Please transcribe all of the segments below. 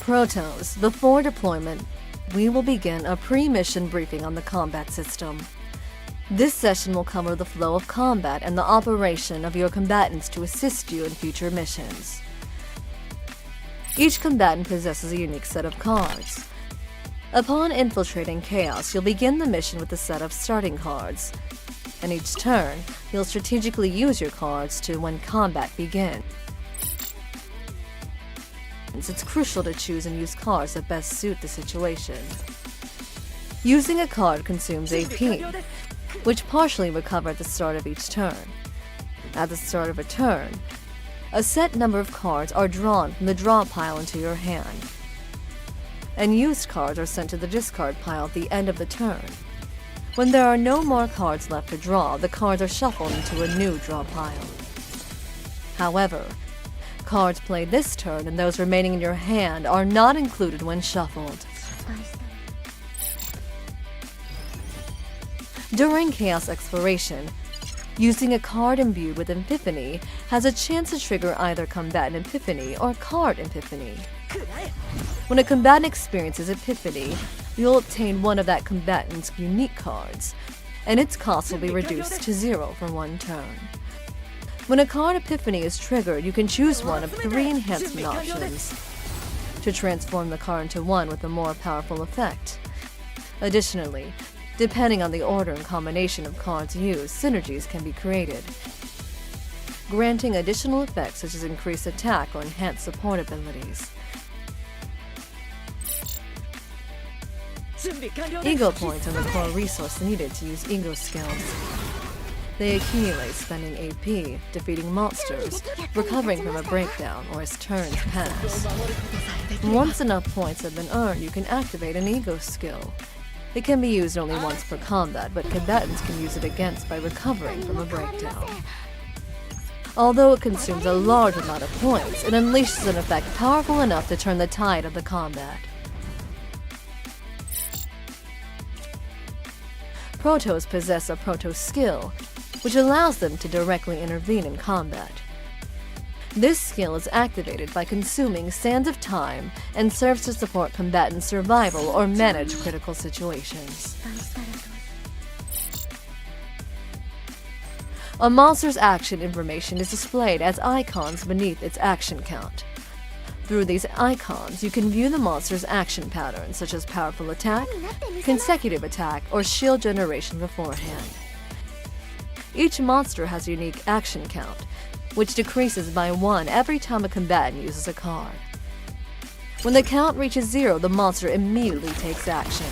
Protos, before deployment, we will begin a pre-mission briefing on the combat system. This session will cover the flow of combat and the operation of your combatants to assist you in future missions. Each combatant possesses a unique set of cards. Upon infiltrating Chaos, you'll begin the mission with a set of starting cards, and each turn, you'll strategically use your cards to when combat begins. It's crucial to choose and use cards that best suit the situation. Using a card consumes AP, which partially recover at the start of each turn. At the start of a turn, a set number of cards are drawn from the draw pile into your hand, and used cards are sent to the discard pile at the end of the turn. When there are no more cards left to draw, the cards are shuffled into a new draw pile. However, cards played this turn and those remaining in your hand are not included when shuffled. During Chaos Exploration, using a card imbued with Epiphany has a chance to trigger either Combatant Epiphany or Card Epiphany. When a combatant experiences Epiphany, you'll obtain one of that combatant's unique cards, and its cost will be reduced to 0 for one turn. When a card Epiphany is triggered, you can choose one of 3 enhancement options to transform the card into one with a more powerful effect. Additionally, depending on the order and combination of cards used, synergies can be created, granting additional effects such as increased attack or enhanced support abilities. Ego points are the core resource needed to use ego skills. They accumulate spending AP, defeating monsters, recovering from a breakdown, or as turns pass. Once enough points have been earned, you can activate an ego skill. It can be used only once per combat, but combatants can use it against by recovering from a breakdown. Although it consumes a large amount of points, it unleashes an effect powerful enough to turn the tide of the combat. Protos possess a Proto skill, which allows them to directly intervene in combat. This skill is activated by consuming Sands of Time and serves to support combatant survival or manage critical situations. A monster's action information is displayed as icons beneath its action count. Through these icons, you can view the monster's action patterns, such as powerful attack, consecutive attack, or shield generation beforehand. Each monster has a unique action count, which decreases by 1 every time a combatant uses a card. When the count reaches 0, the monster immediately takes action.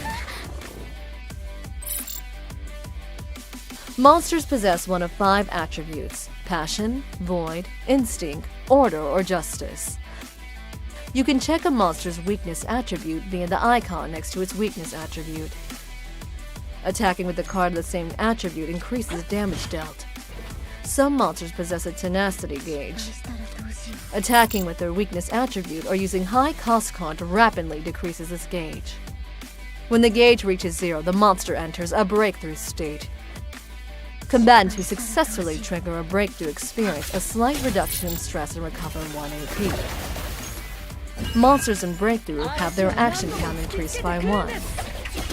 Monsters possess one of 5 attributes: passion, void, instinct, order, or justice. You can check a monster's weakness attribute via the icon next to its weakness attribute. Attacking with a card of the same attribute increases damage dealt. Some monsters possess a tenacity gauge. Attacking with their weakness attribute or using high cost card rapidly decreases this gauge. When the gauge reaches 0, the monster enters a breakthrough state. Combatants who successfully trigger a breakthrough experience a slight reduction in stress and recover 1 AP. Monsters in breakthrough have their action count increased by 1,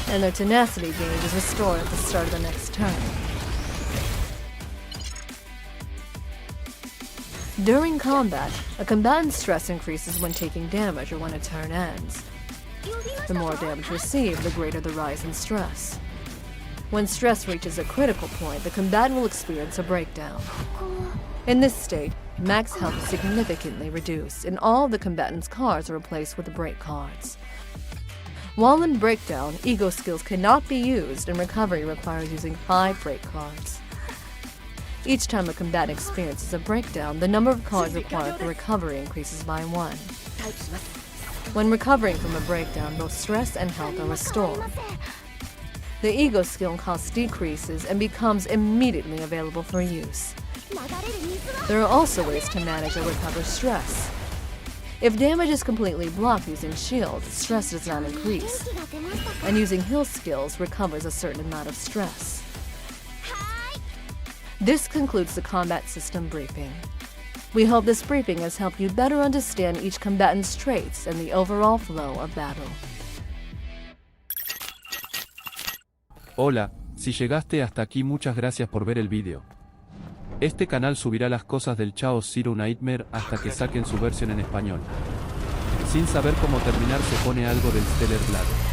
and their tenacity gauge is restored at the start of the next turn. During combat, a combatant's stress increases when taking damage or when a turn ends. The more damage received, the greater the rise in stress. When stress reaches a critical point, the combatant will experience a breakdown. In this state, max health is significantly reduced, and all of the combatant's cards are replaced with the break cards. While in breakdown, ego skills cannot be used, and recovery requires using 5 break cards. Each time a combatant experiences a breakdown, the number of cards required for recovery increases by 1. When recovering from a breakdown, both stress and health are restored. The ego skill cost decreases and becomes immediately available for use. There are also ways to manage or recover stress. If damage is completely blocked using shield, stress does not increase, and using heal skills recovers a certain amount of stress. This concludes the combat system briefing. We hope this briefing has helped you better understand each combatant's traits and the overall flow of battle. Hola, si llegaste hasta aquí muchas gracias por ver el vídeo. Este canal subirá las cosas del Chaos Zero Nightmare hasta que saquen su versión en español. Sin saber cómo terminar se pone algo del lado.